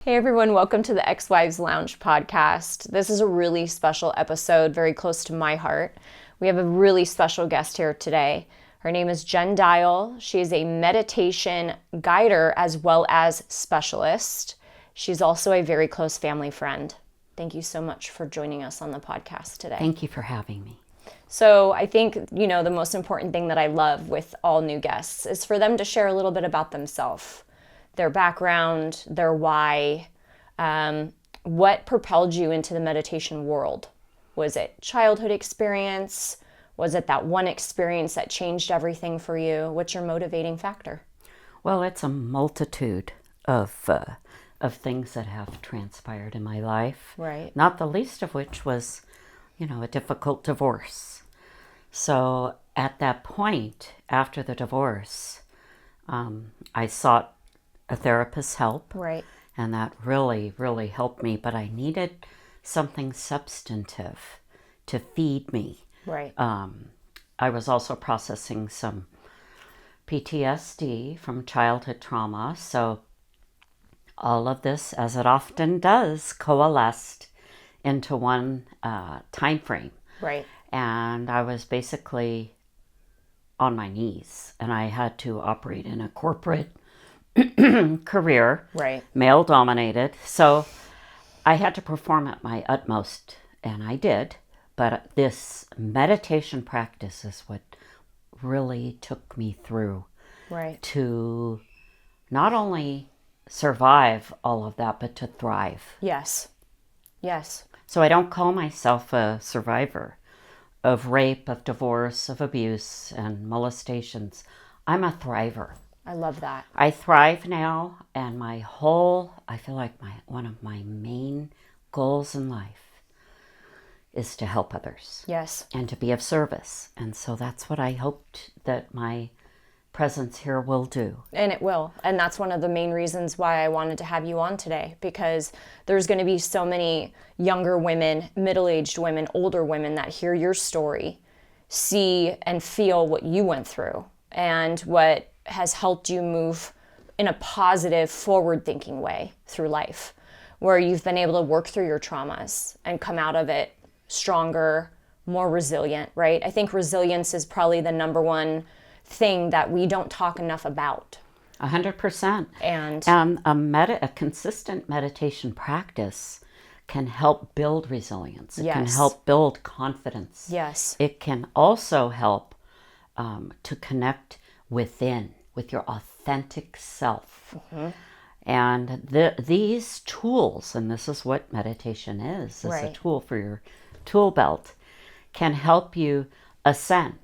Hey everyone, welcome to the Ex-Wives Lounge podcast. This is a really special episode, very close to my heart. We have a really special guest here today. Her name is Jen Dial. She is a meditation guider as well as specialist. She's also a very close family friend. Thank you so much for joining us on the podcast today. Thank you for having me. So I think, the most important thing that I love with all new guests is for them to share a little bit about themselves. Their background, their why, what propelled you into the meditation world? Was it childhood experience? Was it that one experience that changed everything for you? What's your motivating factor? Well, it's a multitude of things that have transpired in my life. Right. Not the least of which was, a difficult divorce. So at that point, after the divorce, I sought a therapist's help. Right. And that really, really helped me. But I needed something substantive to feed me. Right. I was also processing some PTSD from childhood trauma. So all of this, as it often does, coalesced into one time frame. Right. And I was basically on my knees. And I had to operate in a corporate career, Right. male dominated. So I had to perform at my utmost, and I did. But this meditation practice is what really took me through Right. to not only survive all of that, but to thrive. Yes. Yes. So I don't call myself a survivor of rape, of divorce, of abuse, and molestations. I'm a thriver. I love that. I thrive now, and I feel like one of my main goals in life is to help others. Yes. And to be of service. And so that's what I hoped that my presence here will do. And it will. And that's one of the main reasons why I wanted to have you on today, because there's going to be so many younger women, middle-aged women, older women that hear your story, see and feel what you went through and what has helped you move in a positive, forward-thinking way through life, where you've been able to work through your traumas and come out of it stronger, more resilient, right? I think resilience is probably the number one thing that we don't talk enough about. 100%. And a consistent meditation practice can help build resilience. It can Yes. help build confidence. yes, It can also help to connect within, with your authentic self. And these tools, and this is what meditation is a Right. tool for your tool belt, can help you ascend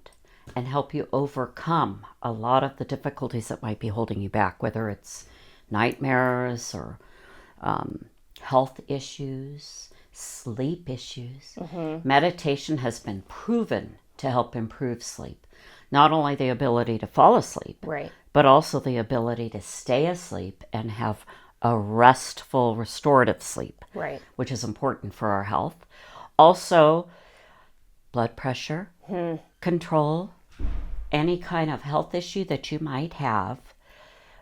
and help you overcome a lot of the difficulties that might be holding you back, whether it's nightmares or health issues, sleep issues. Meditation has been proven to help improve sleep. Not only the ability to fall asleep, right, but also the ability to stay asleep and have a restful, restorative sleep, right, which is important for our health. Also, blood pressure control, any kind of health issue that you might have,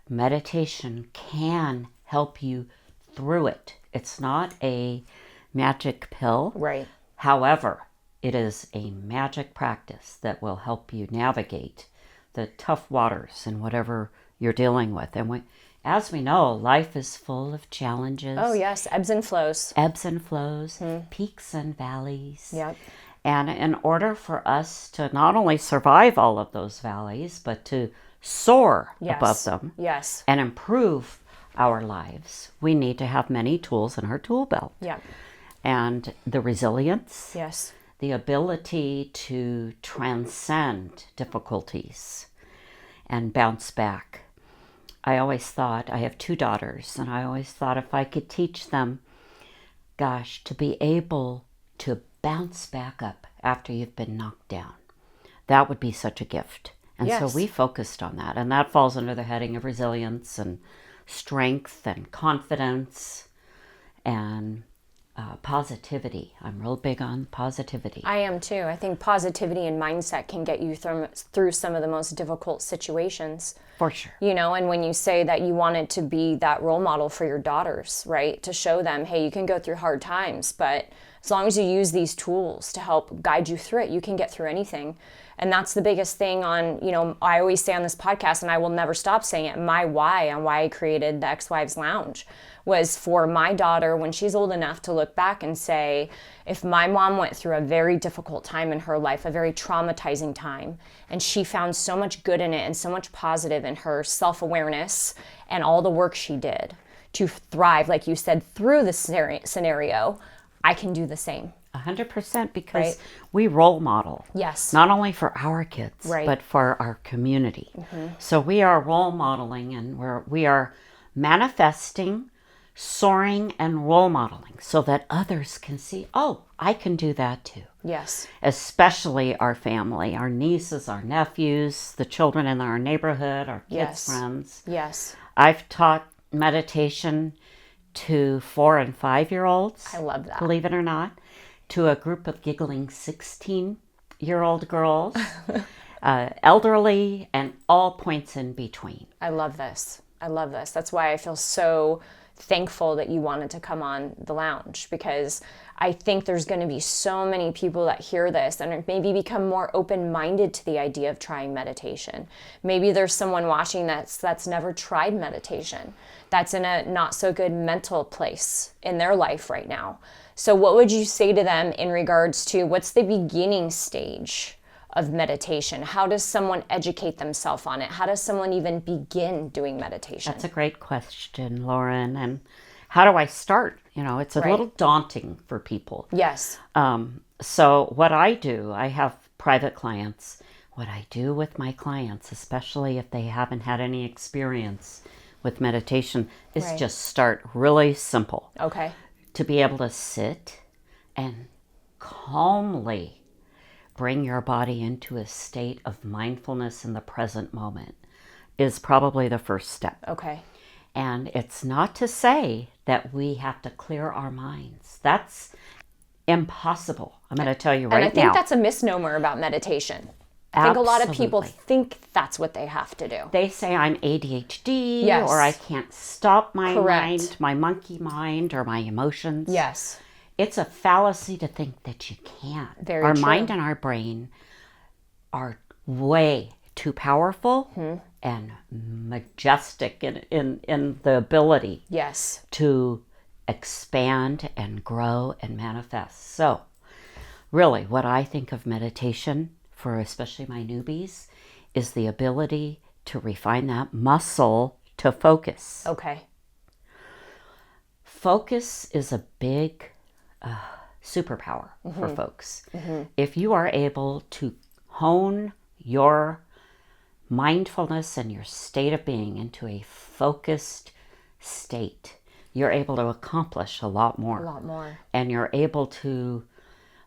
meditation can help you through it. It's not a magic pill. right, However, it is a magic practice that will help you navigate the tough waters in whatever you're dealing with. And as we know, life is full of challenges. oh yes, ebbs and flows. Ebbs and flows, peaks and valleys. Yep. And in order for us to not only survive all of those valleys, but to soar Yes. above them Yes. and improve our lives, we need to have many tools in our tool belt. Yep. And the resilience, Yes. the ability to transcend difficulties and bounce back. I always thought, I have 2 daughters, and I always thought if I could teach them, to be able to bounce back up after you've been knocked down, that would be such a gift. And Yes. so we focused on that, and that falls under the heading of resilience and strength and confidence and positivity. I'm real big on positivity. I am too. I think positivity and mindset can get you through some of the most difficult situations. For sure. You know, and when you say that you wanted to be that role model for your daughters, right? To show them, hey, you can go through hard times, but as long as you use these tools to help guide you through it, you can get through anything. And that's the biggest thing on, you know, I always say on this podcast, and I will never stop saying it, my why on why I created the Ex-Wives Lounge was for my daughter when she's old enough to look back and say, if my mom went through a very difficult time in her life, a very traumatizing time, and she found so much good in it and so much positive in her self-awareness and all the work she did to thrive, like you said, through the scenario, I can do the same. 100%, because Right. we role model. Yes. Not only for our kids, Right. but for our community. So we are role modeling, and we are manifesting, soaring, and role modeling so that others can see, oh, I can do that too. Yes. Especially our family, our nieces, our nephews, the children in our neighborhood, our kids' Yes. friends. Yes. I've taught meditation to 4 and 5-year-olds. I love that. Believe it or not, to a group of giggling 16-year-old girls, elderly, and all points in between. I love this. I love this. That's why I feel so thankful that you wanted to come on the lounge, because I think there's going to be so many people that hear this and maybe become more open-minded to the idea of trying meditation. Maybe there's someone watching that's never tried meditation, that's in a not so good mental place in their life right now. So what would you say to them in regards to what's the beginning stage of meditation? How does someone educate themselves on it? How does someone even begin doing meditation? That's a great question, Lauren. And how do I start? You know, it's a Right. little daunting for people. Yes. So what I do, I have private clients. What I do with my clients, especially if they haven't had any experience with meditation, is Right. just start really simple. Okay. To be able to sit and calmly bring your body into a state of mindfulness in the present moment is probably the first step. Okay. And it's not to say that we have to clear our minds. That's impossible. I'm going to tell you right And I think now. that's a misnomer about meditation. I think a lot of people Absolutely. think that's what they have to do. They say I'm ADHD, Yes. or I can't stop my Correct. mind, my monkey mind, or my emotions. Yes. It's a fallacy to think that you can't. Very our true. mind and our brain are way too powerful Hmm. and majestic in the ability Yes. to expand and grow and manifest. So, really, what I think of meditation for especially my newbies is the ability to refine that muscle to focus. Okay. Focus is a big superpower for folks. If you are able to hone your mindfulness and your state of being into a focused state, you're able to accomplish a lot more. A lot more. And you're able to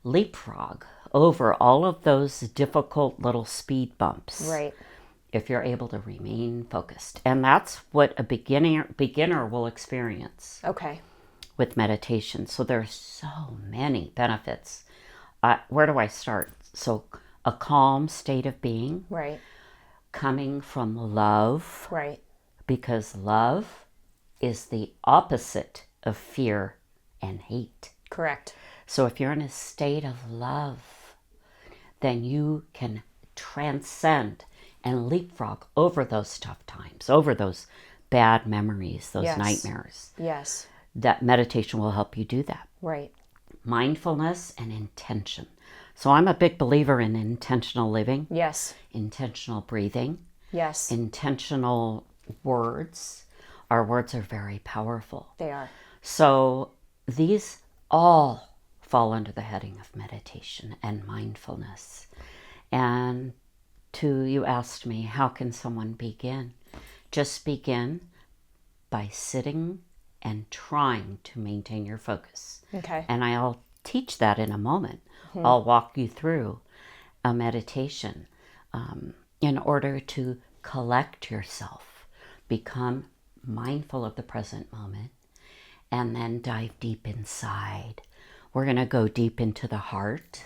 leapfrog over all of those difficult little speed bumps. Right. If you're able to remain focused. And that's what a beginner will experience Okay. with meditation. So there's so many benefits. Where do I start? So a calm state of being, Right. coming from love, Right. because love is the opposite of fear and hate. Correct. So if you're in a state of love, then you can transcend and leapfrog over those tough times, over those bad memories, those Yes. nightmares. Yes. That meditation will help you do that. Right. Mindfulness and intention. So I'm a big believer in intentional living, Yes. intentional breathing, Yes. intentional words. Our words are very powerful. They are. So these all fall under the heading of meditation and mindfulness. And you asked me, how can someone begin? Just begin by sitting and trying to maintain your focus. Okay. And I'll teach that in a moment. I'll walk you through a meditation in order to collect yourself, become mindful of the present moment, and then dive deep inside. We're going to go deep into the heart.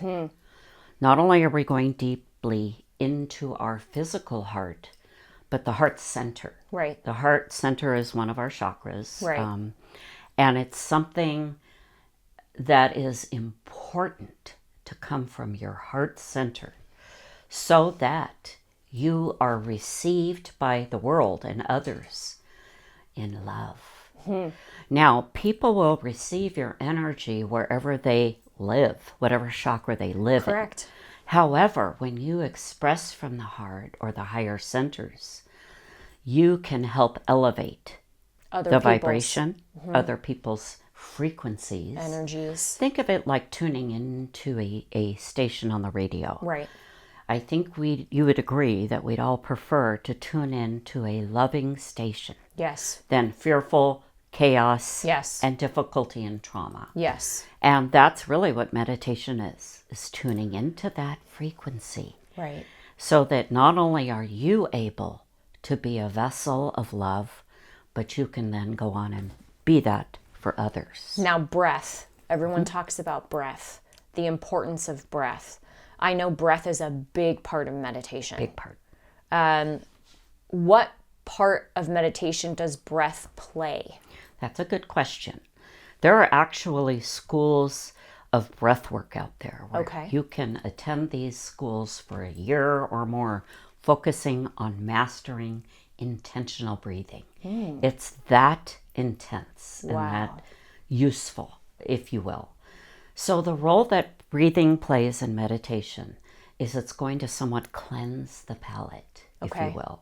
Not only are we going deeply into our physical heart, but the heart center. Right. The heart center is one of our chakras. Right. And it's something that is important to come from your heart center so that you are received by the world and others in love. Now, people will receive your energy wherever they live, whatever chakra they live in. Correct. However, when you express from the heart or the higher centers, you can help elevate Other the people's vibration, other people's frequencies. energies. Think of it like tuning into a station on the radio. Right. I think you would agree that we'd all prefer to tune in to a loving station Yes. than fearful, chaos, Yes. and difficulty and trauma. Yes. And that's really what meditation is tuning into that frequency Right. so that not only are you able to be a vessel of love, but you can then go on and be that for others. Now, breath. Everyone talks about breath, the importance of breath. I know breath is a big part of meditation. Big part. What part of meditation does breath play? That's a good question. There are actually schools of breath work out there where Okay. you can attend these schools for a year or more, focusing on mastering intentional breathing. It's that intense and Wow. that useful, if you will. So the role that breathing plays in meditation is it's going to somewhat cleanse the palate, if Okay. you will.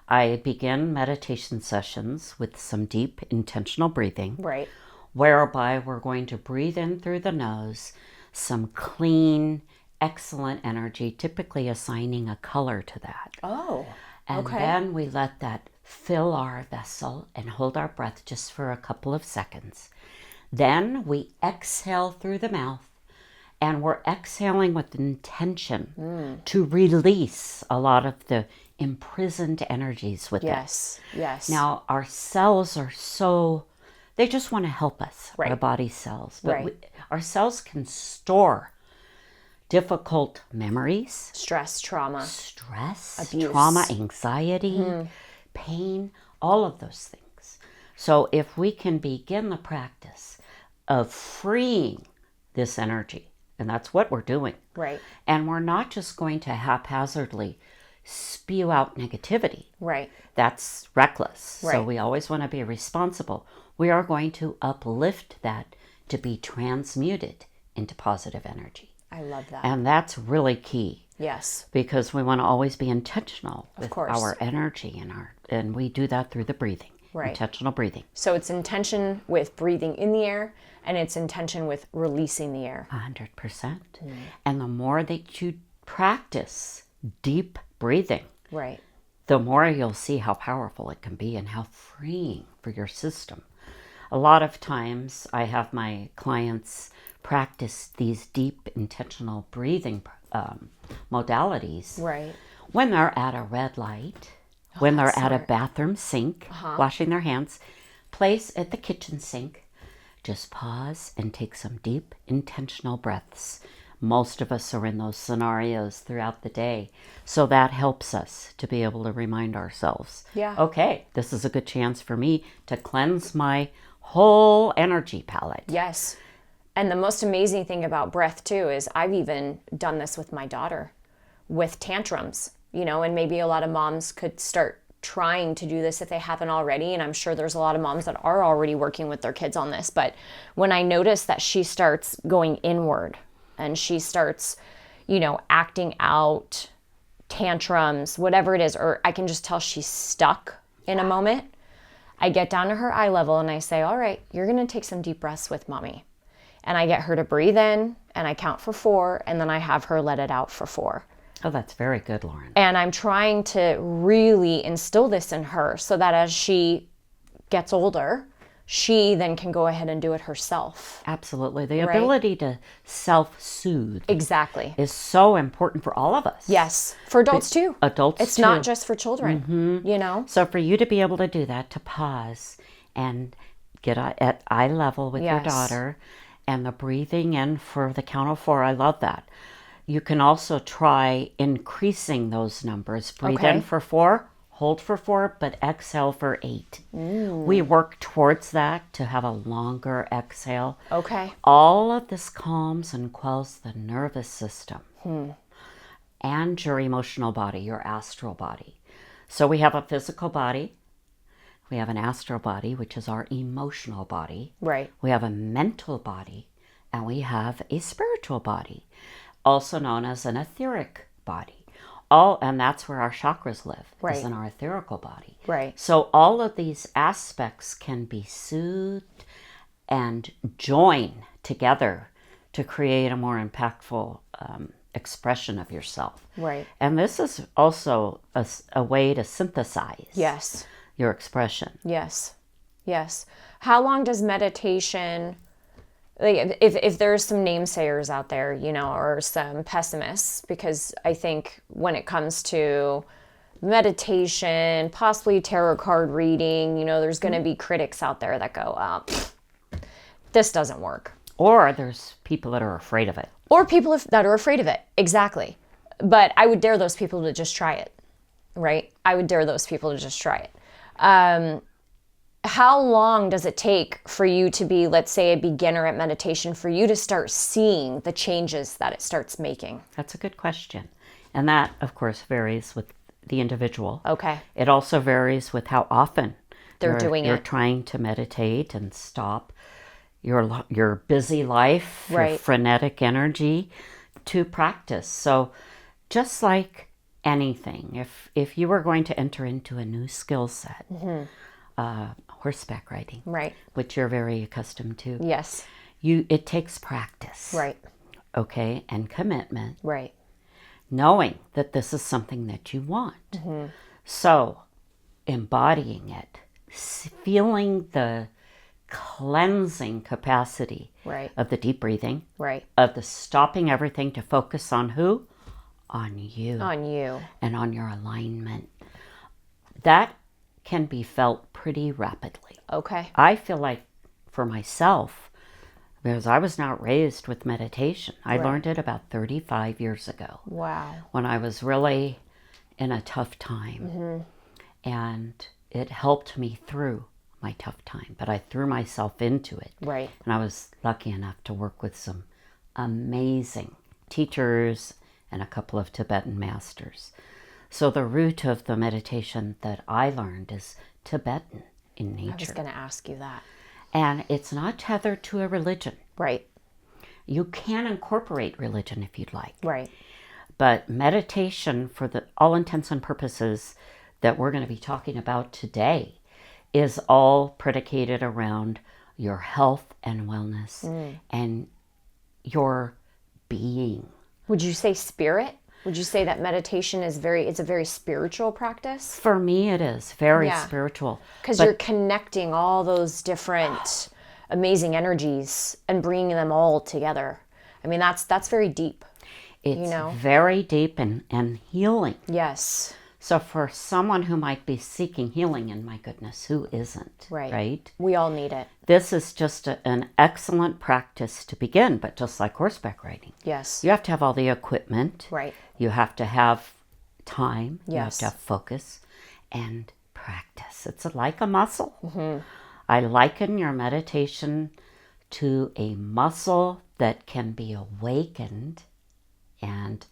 I begin meditation sessions with some deep intentional breathing, Right. whereby we're going to breathe in through the nose, some clean, excellent energy, typically assigning a color to that. Oh. And okay. then we let that fill our vessel and hold our breath just for a couple of seconds. Then we exhale through the mouth, and we're exhaling with intention to release a lot of the imprisoned energies within. Yes. Yes. Now, our cells are they just want to help us, Right. our body cells. But Right. our cells can store difficult memories, stress, trauma. stress, Abuse. trauma, anxiety, pain, all of those things. So if we can begin the practice of freeing this energy, and that's what we're doing, Right. and we're not just going to haphazardly spew out negativity. Right. That's reckless. So Right. we always want to be responsible. We are going to uplift that to be transmuted into positive energy. I love that. And that's really key Yes. because we want to always be intentional with course. our energy and we do that through the breathing. Right. Intentional breathing. So it's intention with breathing in the air, and it's intention with releasing the air. 100%. And the more that you practice deep breathing, Right. the more you'll see how powerful it can be and how freeing for your system. A lot of times I have my clients practice these deep intentional breathing modalities Right. when they're at a red light, when they're that's at a smart. bathroom sink, washing their hands, place at the kitchen sink, just pause and take some deep intentional breaths. Most of us are in those scenarios throughout the day. So that helps us to be able to remind ourselves, Yeah. okay, this is a good chance for me to cleanse my whole energy palette. Yes. And the most amazing thing about breath, too, is I've even done this with my daughter with tantrums, and maybe a lot of moms could start trying to do this if they haven't already. And I'm sure there's a lot of moms that are already working with their kids on this. But when I notice that she starts going inward and she starts, acting out tantrums, whatever it is, or I can just tell she's stuck in a moment, I get down to her eye level and I say, all right, you're going to take some deep breaths with mommy. And I get her to breathe in and I count for 4 and then I have her let it out for 4. Oh, that's very good, Lauren. And I'm trying to really instill this in her so that as she gets older, she then can go ahead and do it herself. Absolutely. The ability to self-soothe Exactly. is so important for all of us. Yes. For adults too. Adults It's too. not just for children, So for you to be able to do that, to pause and get at eye level with your Yes. daughter, and the breathing in for the count of 4. I love that. You can also try increasing those numbers. Breathe Okay. in for 4, hold for 4, but exhale for 8. We work towards that to have a longer exhale. Okay. All of this calms and quells the nervous system and your emotional body, your astral body. So we have a physical body, we have an astral body, which is our emotional body. Right. We have a mental body, and we have a spiritual body, also known as an etheric body. And that's where our chakras live, Right. is in our etherical body. Right. So all of these aspects can be soothed and join together to create a more impactful expression of yourself. Right. And this is also a way to synthesize Yes. your expression. Yes. Yes. How long does meditation, like if there's some namesayers out there, you know, or some pessimists, because I think when it comes to meditation, possibly tarot card reading, you know, there's going to be critics out there that go, this doesn't work. Or there's people that are afraid of it. Or people that are afraid of it. Exactly. But I would dare those people to just try it, right? I would dare those people to just try it. How long does it take for you to be, let's say, a beginner at meditation, for you to start seeing the changes that it starts making? That's a good question. And that, of course, varies with the individual. Okay. It also varies with how often They're doing you're it. trying to meditate and stop your busy life, your Right. frenetic energy to practice. So just like anything, if you were going to enter into a new skill set, horseback riding, Right. which you're very accustomed to, Yes. it takes practice, Right. okay, and commitment, Right. knowing that this is something that you want. So embodying it, feeling the cleansing capacity Right. of the deep breathing, Right. of the stopping everything to focus on who? On you On you. and on your alignment. That can be felt pretty rapidly. Okay. I feel like for myself, because I was not raised with meditation, I learned it about 35 years ago Wow. when I was really in a tough time. And it helped me through my tough time, but I threw myself into it. Right. And I was lucky enough to work with some amazing teachers and a couple of Tibetan masters. So the root of the meditation that I learned is Tibetan in I was nature. going to ask you that. And it's not tethered to a religion. Right. You can incorporate religion if you'd like. Right. But meditation, for all intents and purposes that we're going to be talking about today, is all predicated around your health and wellness and your being. Would you say spirit? Would you say that meditation is it's a very spiritual practice? For me, it is very Yeah. spiritual. Because you're connecting all those different amazing energies and bringing them all together. I mean, that's very deep. It's know? very deep and healing. Yes. So for someone who might be seeking healing, and my goodness, who isn't? Right. Right? We all need it. This is just an excellent practice to begin, but just like horseback riding. Yes. You have to have all the equipment. Right. You have to have time. You have Yes. to have focus and practice. It's like a muscle. I liken your meditation to a muscle that can be awakened and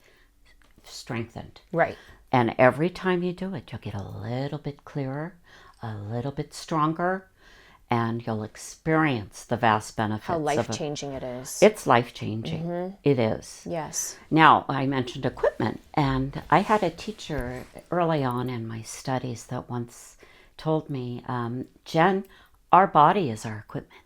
strengthened. Right. And every time you do it, you'll get a little bit clearer, a little bit stronger, and you'll experience the vast benefits How of life-changing it is. It's life-changing. It is. Yes. Now, I mentioned equipment, and I had a teacher early on in my studies that once told me, Jen, our body is our equipment.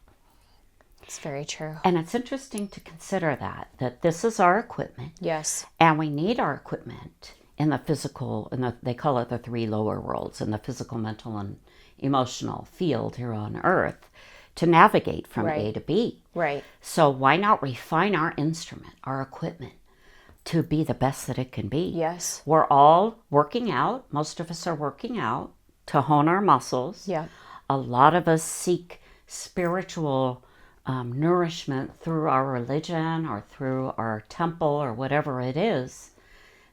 It's very true. And it's interesting to consider that this is our equipment, Yes. and we need our equipment in the physical, they call it the 3 lower worlds, in the physical, mental, and emotional field here on Earth, to navigate from A Right. to B. Right. So why not refine our instrument, our equipment, to be the best that it can be? Yes. We're all working out. Most of us are working out to hone our muscles. Yeah. A lot of us seek spiritual nourishment through our religion or through our temple or whatever it is,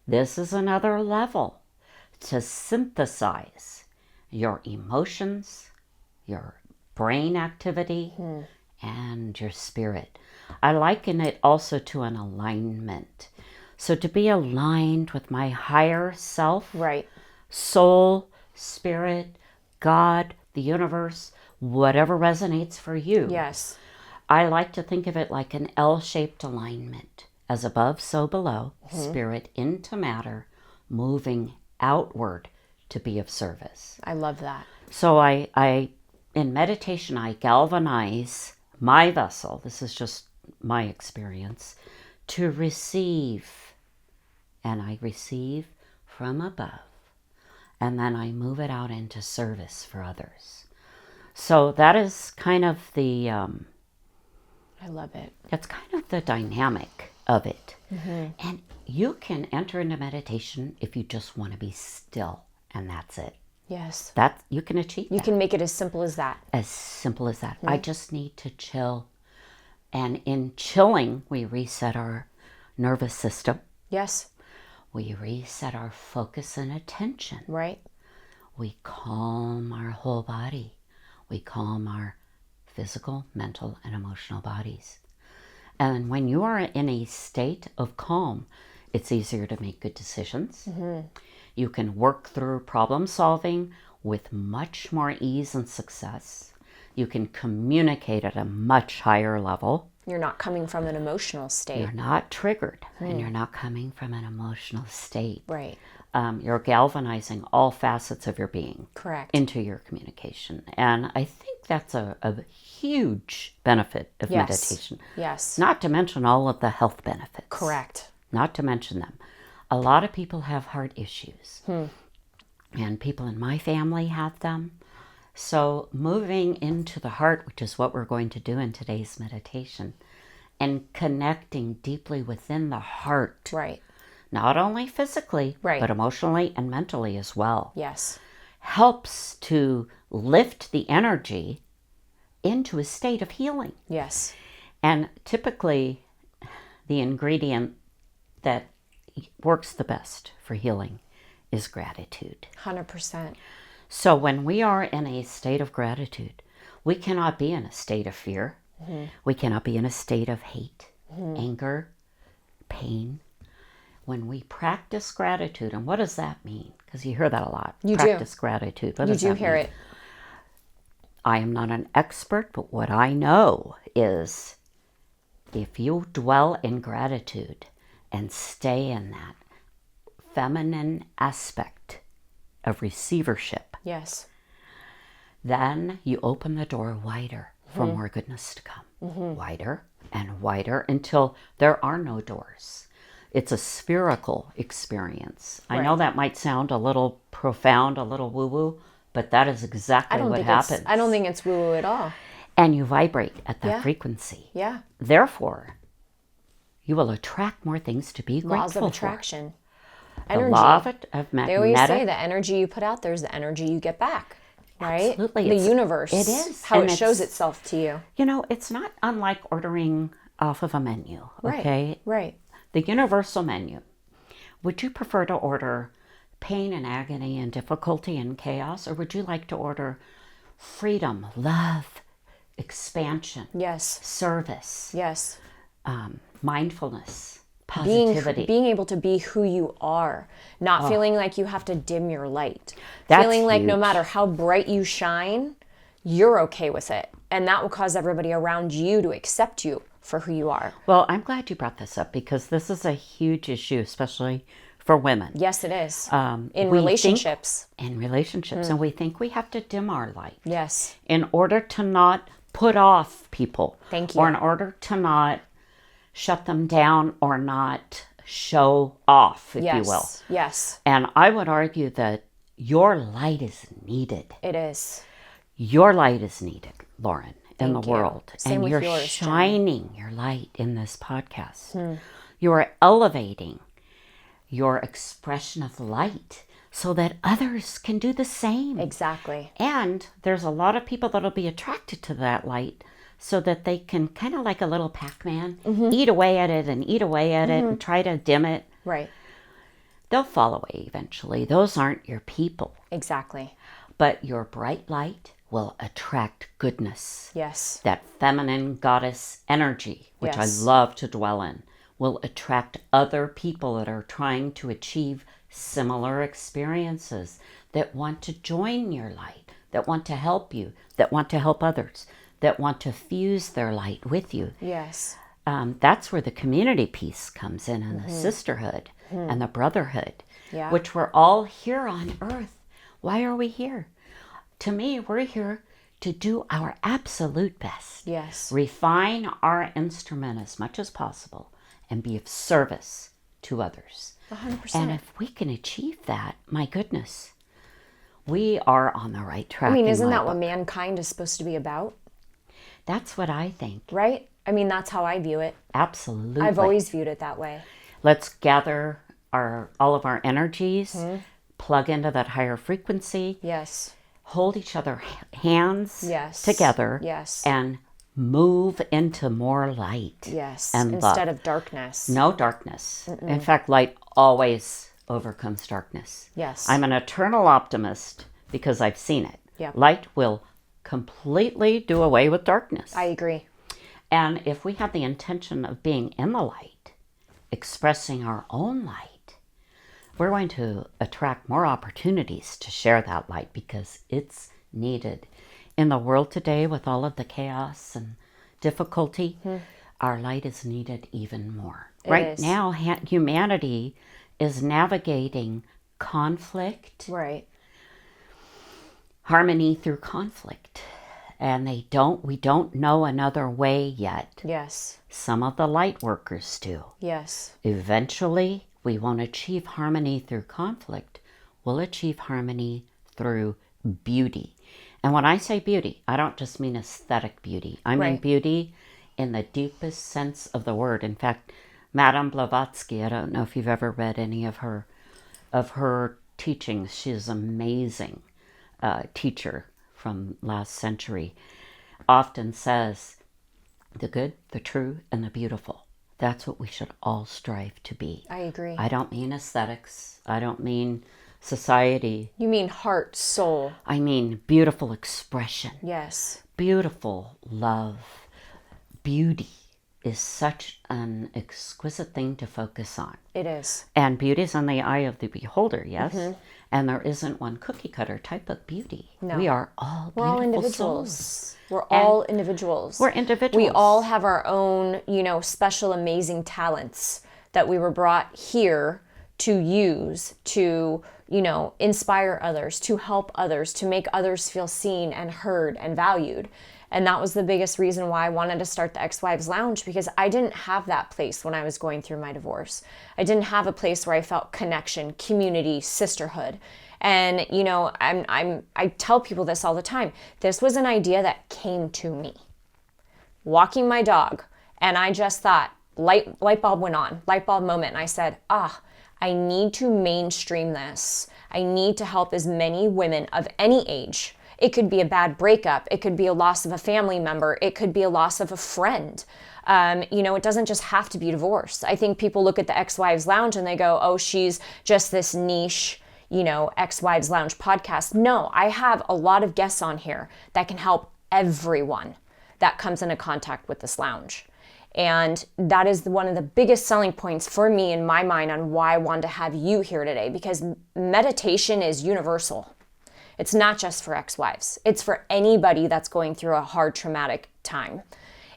this is another level to synthesize your emotions, your brain activity, and your spirit. I liken it also to an alignment. So to be aligned with my higher self, Right. soul, spirit, God, the universe, whatever resonates for you. Yes. I like to think of it like an L-shaped alignment. As above, so below, spirit into matter, moving outward to be of service. I love that. So I in meditation, I galvanize my vessel. This is just my experience to receive. And I receive from above. And then I move it out into service for others. So that is kind of the, I love it. that's kind of the dynamic of it. And you can enter into meditation if you just want to be still, and that's it. Yes. That you can achieve You that. can make it as simple as that. As simple as that. I just need to chill. And in chilling, we reset our nervous system. Yes. We reset our focus and attention. Right. We calm our whole body. We calm our physical, mental, and emotional bodies. And when you are in a state of calm, it's easier to make good decisions. You can work through problem solving with much more ease and success. You can communicate at a much higher level. You're not coming from an emotional state. You're not triggered, and you're not coming from an emotional state. Right. You're galvanizing all facets of your being Correct. into your communication. And I think that's a huge benefit of Yes. meditation. Yes. Not to mention all of the health benefits. Correct. Not to mention them. A lot of people have heart issues. And people in my family have them. So moving into the heart, which is what we're going to do in today's meditation, and connecting deeply within the heart, Right. not only physically, Right. but emotionally and mentally as well, Yes. helps to lift the energy into a state of healing. Yes. And typically, the ingredient that works the best for healing is gratitude. 100%. So when we are in a state of gratitude, we cannot be in a state of fear. We cannot be in a state of hate, anger, pain. When we practice gratitude, and what does that mean? Because you hear that a lot. You do. Practice gratitude. What You does do that hear mean? it. I am not an expert, but what I know is if you dwell in gratitude and stay in that feminine aspect of receivership, Yes. then you open the door wider for more goodness to come. Wider and wider until there are no doors. It's a spherical experience. I know that might sound a little profound, a little woo-woo, but that is exactly what happens. I don't think it's woo-woo at all. And you vibrate at that Yeah. frequency. Yeah. Therefore, you will attract more things to be Laws of grateful for. attraction. The Energy. law of They always say magnetic. the energy you put out there is the energy you get back. Right? Absolutely. The It's- universe. it is. How And it shows it's- itself to you. You know, it's not unlike ordering off of a menu, okay? Right. The universal menu. Would you prefer to order pain and agony and difficulty and chaos, or would you like to order freedom, love, expansion, Yes. service, Yes. mindfulness, Being positivity? able to be who you are, not feeling like you have to dim your light. That's feeling like no huge. matter how bright you shine, you're okay with it. And that will cause everybody around you to accept you for who you are. Well, I'm glad you brought this up because this is a huge issue, especially for women. Yes, it is. We In think- relationships. In relationships, and we think we have to dim our light Yes. in order to not put off people. Thank you. Or in order to not shut them down or not show off, if Yes. you will. Yes. And I would argue that your light is needed. It is. Your light is needed, Lauren, in the Thank you. world. Same and with you're yours, Jen. shining your light in this podcast. You are elevating your expression of light. so that others can do the same. Exactly. And there's a lot of people that'll be attracted to that light so that they can kind of like a little Pac-Man, eat away at it and eat away at it and try to dim it. Right. They'll fall away eventually. Those aren't your people. Exactly. But your bright light will attract goodness. Yes. That feminine goddess energy, which Yes. I love to dwell in, will attract other people that are trying to achieve similar experiences, that want to join your light, that want to help you, that want to help others, that want to fuse their light with you. Yes. That's where the community piece comes in, and the sisterhood and the brotherhood, Yeah. which we're all here on earth. Why are we here? To me, we're here to do our absolute best. Yes. Refine our instrument as much as possible and be of service to others. 100%. And if we can achieve that, my goodness, we are on the right track. I mean, in isn't my that what book. All is supposed to be about? That's what I think. Right? I mean, that's how I view it. Absolutely. I've always viewed it that way. Let's gather all of our energies, plug into that higher frequency, Yes. hold each other hands Yes. together, Yes. and move into more light. Yes. And Instead love. of darkness. No darkness. In fact, light always overcomes darkness. Yes. I'm an eternal optimist because I've seen it. Yeah. Light will completely do away with darkness. I agree. And if we have the intention of being in the light, expressing our own light, we're going to attract more opportunities to share that light because it's needed. In the world today, with all of the chaos and difficulty, our light is needed even more. Right is. now, humanity is navigating conflict, Right. harmony through conflict. And we don't know another way yet. Yes. Some of the light workers do. Yes. Eventually, we won't achieve harmony through conflict. We'll achieve harmony through beauty. And when I say beauty, I don't just mean aesthetic beauty. I mean Right. beauty in the deepest sense of the word. In fact, Madame Blavatsky, I don't know if you've ever read any of her teachings. She's an amazing teacher from last century, often says the good, the true, and the beautiful. That's what we should all strive to be. I agree. I don't mean aesthetics. I don't mean society. You mean heart, soul. I mean beautiful expression, Yes. beautiful love. Beauty is such an exquisite thing to focus on. It is. And beauty is in the eye of the beholder, yes? And there isn't one cookie cutter type of beauty. No. We are all We're all beautiful individuals. souls. We're all individuals. We're individuals. We all have our own, special, amazing talents that we were brought here to use to, inspire others, to help others, to make others feel seen and heard and valued. And that was the biggest reason why I wanted to start the Ex-Wives Lounge, because I didn't have that place when I was going through my divorce. I didn't have a place where I felt connection, community, sisterhood. And, I tell people this all the time. This was an idea that came to me. Walking my dog, and I just thought, light bulb went on, light bulb moment. And I said, I need to mainstream this. I need to help as many women of any age. It could be a bad breakup. It could be a loss of a family member. It could be a loss of a friend. It doesn't just have to be divorce. I think people look at the Ex-Wives Lounge and they go, oh, she's just this niche, Ex-Wives Lounge podcast. No, I have a lot of guests on here that can help everyone that comes into contact with this lounge. And that is one of the biggest selling points for me in my mind on why I wanted to have you here today, because meditation is universal. It's not just for ex-wives. It's for anybody that's going through a hard traumatic time.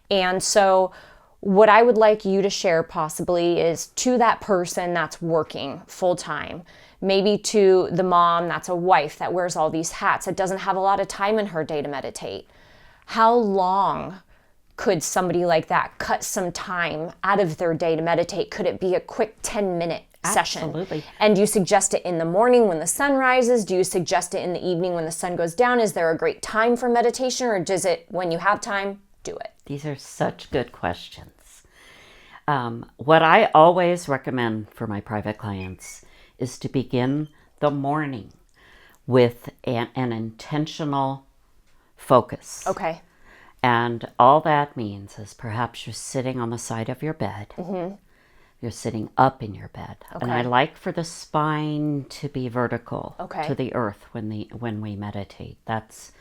And so what I would like you to share possibly is to that person that's working full time, maybe to the mom that's a wife that wears all these hats, that doesn't have a lot of time in her day to meditate. How long could somebody like that cut some time out of their day to meditate? Could it be a quick 10-minute session? Absolutely. And do you suggest it in the morning when the sun rises? Do you suggest it in the evening when the sun goes down? Is there a great time for meditation, or does it, when you have time, do it? These are such good questions. What I always recommend for my private clients is to begin the morning with an intentional focus. Okay. And all that means is perhaps you're sitting on the side of your bed. You're sitting up in your bed. And I Okay. like for the spine to be vertical Okay. to the earth when we meditate. That's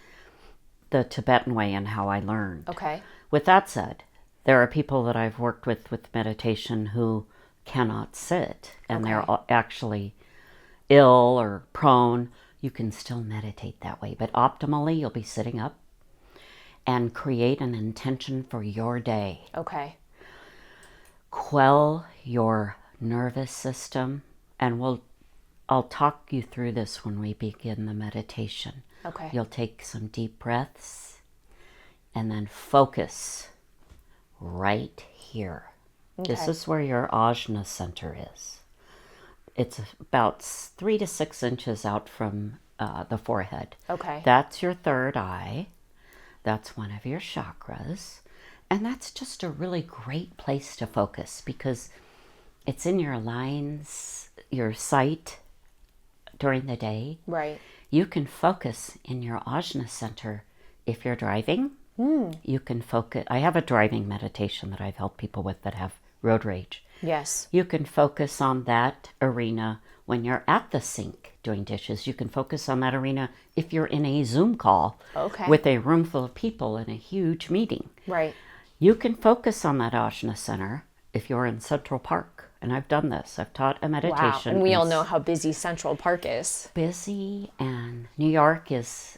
the Tibetan way and how I learned. Okay. With that said, there are people that I've worked with meditation who cannot sit and Okay. they're actually ill or prone. You can still meditate that way, but optimally you'll be sitting up and create an intention for your day. Okay. Quell your nervous system, and I'll talk you through this when we begin the meditation. Okay. You'll take some deep breaths and then focus right here. This Okay. is where your ajna center is. It's about 3 to 6 inches out from the forehead. Okay. That's your third eye. That's one of your chakras. And that's just a really great place to focus because it's in your lines, your sight during the day. Right. You can focus in your ajna center if you're driving. You can focus. I have a driving meditation that I've helped people with that have road rage. Yes. You can focus on that arena when you're at the sink doing dishes. You can focus on that arena if you're in a Zoom call Okay. with a room full of people in a huge meeting. Right. You can focus on that ajna center if you're in Central Park. And I've done this. I've taught a Wow. meditation. And we all in know how busy Central Park is. busy, and New York is,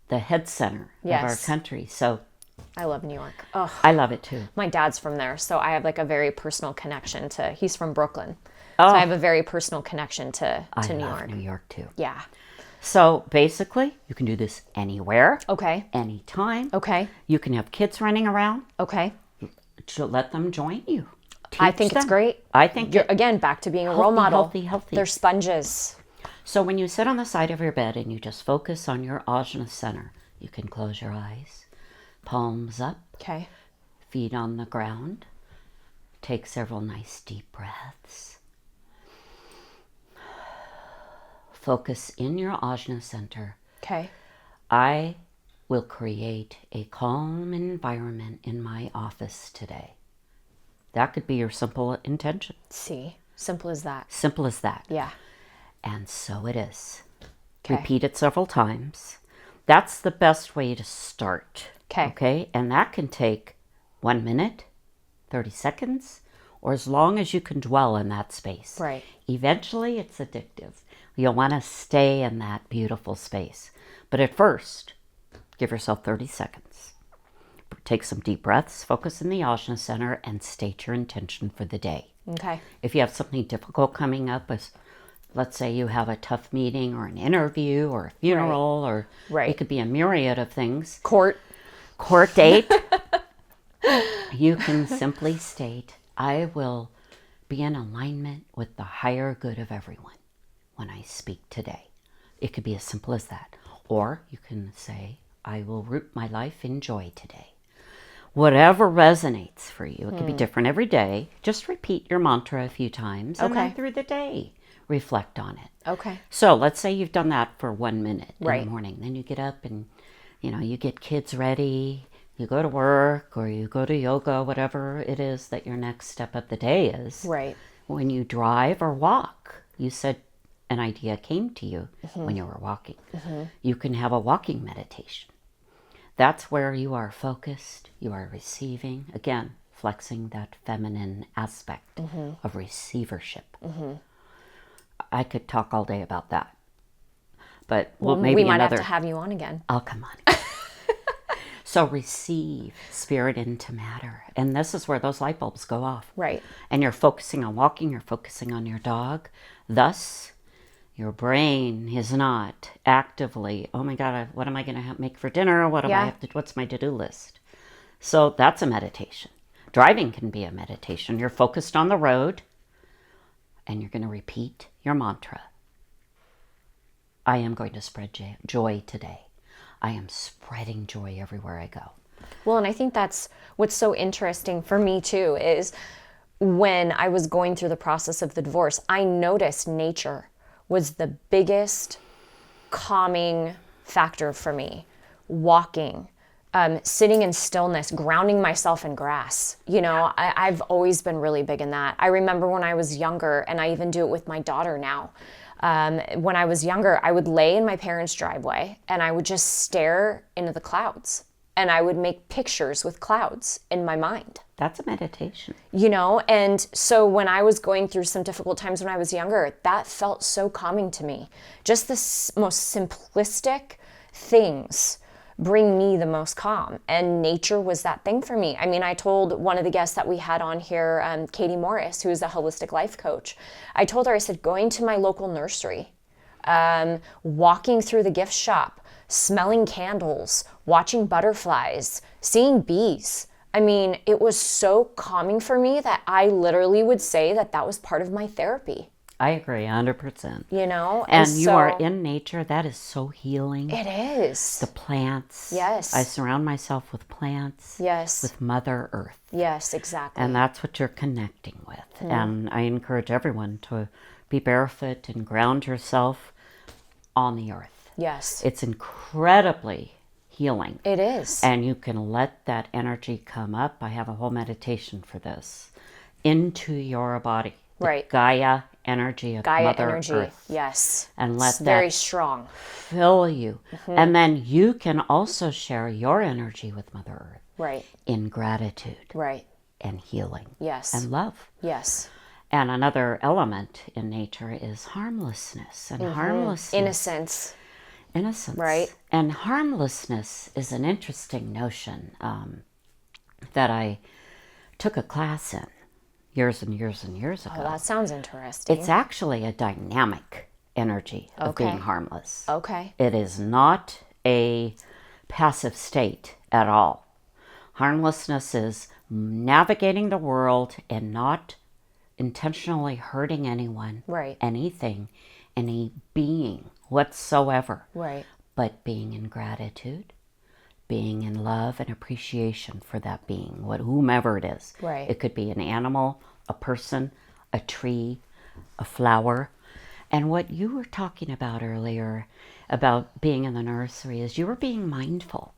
the head center of our Yes. country. So I love New York. Oh, I love it too. my dad's from there, so I have like a very personal connection to. He's from Brooklyn, Oh. so I have a very personal connection to I New love York. New York too. Yeah. So basically, you can do this anywhere, Okay. anytime. Okay. You can have kids running around. Okay. To let them join you. I Teach think it's them. great. I think You're again back to being a role Healthy, model. healthy. They're sponges. So when you sit on the side of your bed and you just focus on your ajna center, you can close your eyes, palms up, Okay. feet on the ground. Take several nice deep breaths. Focus in your ajna center. Okay. I will create a calm environment in my office today. That could be your simple intention. See, simple as that. Simple as that. Yeah. And so it is. Okay. Repeat it several times. That's the best way to start. Okay. Okay? And that can take 1 minute, 30 seconds, or as long as you can dwell in that space. Right. Eventually, it's addictive. You'll want to stay in that beautiful space. But at first, give yourself 30 seconds. Take some deep breaths, focus in the ajna center, and state your intention for the day. Okay. If you have something difficult coming up, as let's say you have a tough meeting or an interview or a funeral, or Right. it could be a myriad of things, Court. court date, you can simply state, I will be in alignment with the higher good of everyone when I speak today. It could be as simple as that. Or you can say, I will root my life in joy today. Whatever resonates for you. It could be different every day. Just repeat your mantra a few times, and then Okay. through the day, reflect on it. Okay. So let's say you've done that for 1 minute in Right. the morning. Then you get up and, you get kids ready. You go to work or you go to yoga, whatever it is that your next step of the day is. Right. When you drive or walk, you said an idea came to you when you were walking. You can have a walking meditation. That's where you are focused, you are receiving, again, flexing that feminine aspect of receivership. I could talk all day about that. But maybe we might another. have to have you on again. Oh, come on. So receive spirit into matter. And this is where those light bulbs go off. Right. And you're focusing on walking, you're focusing on your dog. Thus, your brain is not actively, oh my God, what am I going to make for dinner? What do I have to, what's my to-do list? So that's a meditation. Driving can be a meditation. You're focused on the road and you're going to repeat your mantra. I am going to spread joy today. I am spreading joy everywhere I go. Well, and I think that's what's so interesting for me too is when I was going through the process of the divorce, I noticed nature was the biggest calming factor for me. Walking, sitting in stillness, grounding myself in grass. You know, I've always been really big in that. I remember when I was younger, and I even do it with my daughter now. When I was younger, I would lay in my parents' driveway and I would just stare into the clouds, and I would make pictures with clouds in my mind. That's a meditation. You know, and so when I was going through some difficult times when I was younger, that felt so calming to me. Just the most simplistic things bring me the most calm, and nature was that thing for me. I mean, I told one of the guests that we had on here, Katie Morris, who is a holistic life coach, I told her, I said, going to my local nursery, walking through the gift shop, smelling candles, watching butterflies, seeing bees. I mean, it was so calming for me that I literally would say that that was part of my therapy. I agree 100%. You know? And you are in nature. That is so healing. It is. The plants. Yes. I surround myself with plants. Yes. With Mother Earth. Yes, exactly. And that's what you're connecting with. And I encourage everyone to be barefoot and ground yourself on the earth. Yes. It's incredibly healing. It is. And you can let that energy come up. I have a whole meditation for this. Into your body. The Right. Gaia energy of Gaia Mother energy. Earth. Yes. And let It's that very strong. fill you. And then you can also share your energy with Mother Earth Right. in gratitude Right. and healing Yes. and love. Yes. And another element in nature is harmlessness. And harmlessness. Innocence. Innocence. Right. And harmlessness is an interesting notion that I took a class in years and years and years ago. Oh, that sounds interesting. It's actually a dynamic energy of Okay. being harmless. Okay. It is not a passive state at all. Harmlessness is navigating the world and not intentionally hurting anyone, Right. anything, any being whatsoever, Right. but being in gratitude, being in love and appreciation for that being, whomever it is. Right. It could be an animal, a person, a tree, a flower. And what you were talking about earlier about being in the nursery is you were being mindful,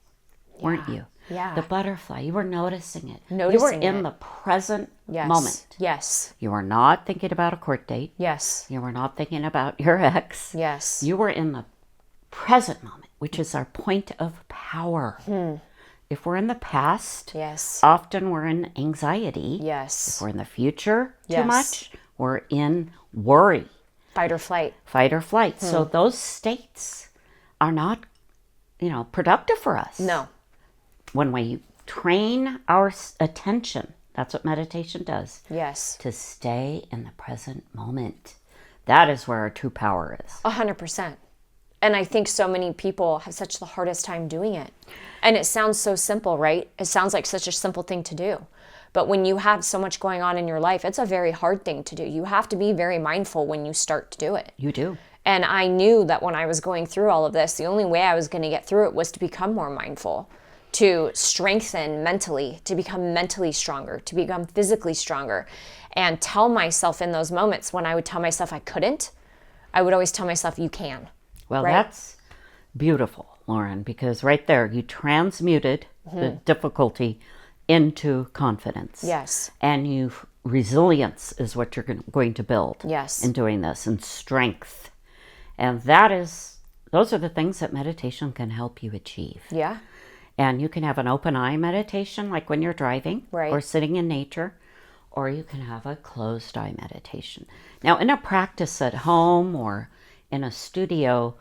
weren't you? Yeah. The butterfly, you were noticing it. You Noticing were in it. the present Yes. moment. Yes. You were not thinking about a court date. Yes. You were not thinking about your ex. Yes. You were in the present moment, which is our point of power. If we're in the past, Yes. often we're in anxiety. Yes. If we're in the future too Yes. much, we're in worry, Fight or flight. fight or flight. So those states are not, productive for us. No. When we train our attention, that's what meditation does, Yes. to stay in the present moment. That is where our true power is. 100%. And I think so many people have such the hardest time doing it. And it sounds so simple, right? It sounds like such a simple thing to do. But when you have so much going on in your life, it's a very hard thing to do. You have to be very mindful when you start to do it. You do. And I knew that when I was going through all of this, the only way I was going to get through it was to become more mindful, to strengthen mentally, to become mentally stronger, to become physically stronger, and tell myself in those moments when I would tell myself I couldn't, I would always tell myself, you can. Well, Right? that's beautiful, Lauren, because right there you transmuted the difficulty into confidence. Yes. And resilience is what you're going to build Yes. in doing this, and strength. And those are the things that meditation can help you achieve. Yeah. And you can have an open eye meditation, like when you're driving Right. or sitting in nature, or you can have a closed eye meditation. Now, in a practice at home or in a studio,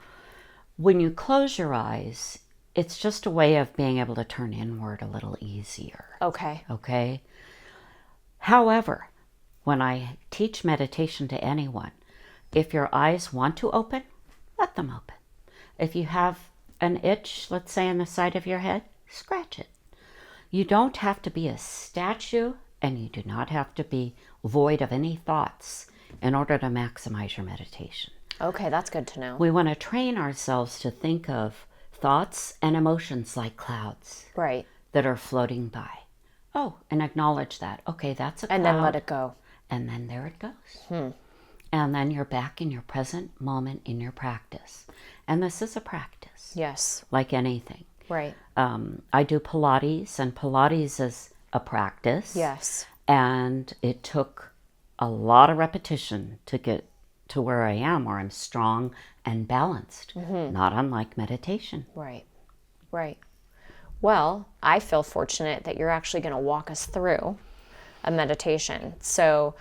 when you close your eyes, it's just a way of being able to turn inward a little easier. Okay. Okay? However, when I teach meditation to anyone, if your eyes want to open, let them open. If you have an itch, let's say on the side of your head, scratch it. You don't have to be a statue, and you do not have to be void of any thoughts in order to maximize your meditation. Okay, that's good to know. We want to train ourselves to think of thoughts and emotions like clouds Right. that are floating by. Oh, and acknowledge that. Okay, that's a cloud. And then let it go. And then there it goes. And then you're back in your present moment in your practice. And this is a practice. Yes. Like anything. Right. I do Pilates, and Pilates is a practice. Yes. And it took a lot of repetition to get to where I am, where I'm strong and balanced, not unlike meditation. Right. Right. Well, I feel fortunate that you're actually going to walk us through a meditation. So,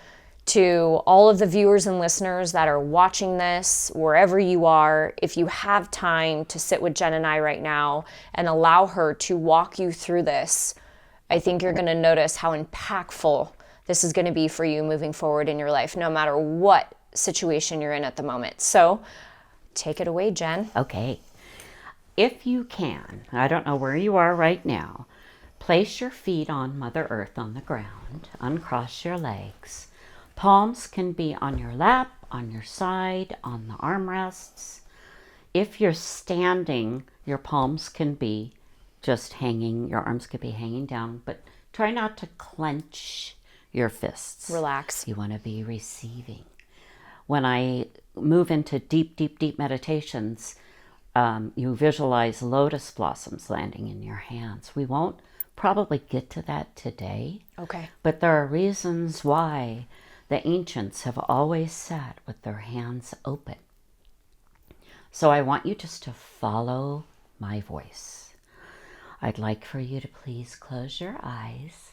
to all of the viewers and listeners that are watching this, wherever you are, if you have time to sit with Jen and I right now and allow her to walk you through this, I think you're going to notice how impactful this is going to be for you moving forward in your life, no matter what situation you're in at the moment. So, take it away, Jen. Okay. If you can, I don't know where you are right now, place your feet on Mother Earth on the ground, uncross your legs. Palms can be on your lap, on your side, on the armrests. If you're standing, your palms can be just hanging, your arms could be hanging down, but try not to clench your fists. Relax. You want to be receiving. When I move into deep, deep, deep meditations, you visualize lotus blossoms landing in your hands. We won't probably get to that today. Okay. But there are reasons why the ancients have always sat with their hands open. So I want you just to follow my voice. I'd like for you to please close your eyes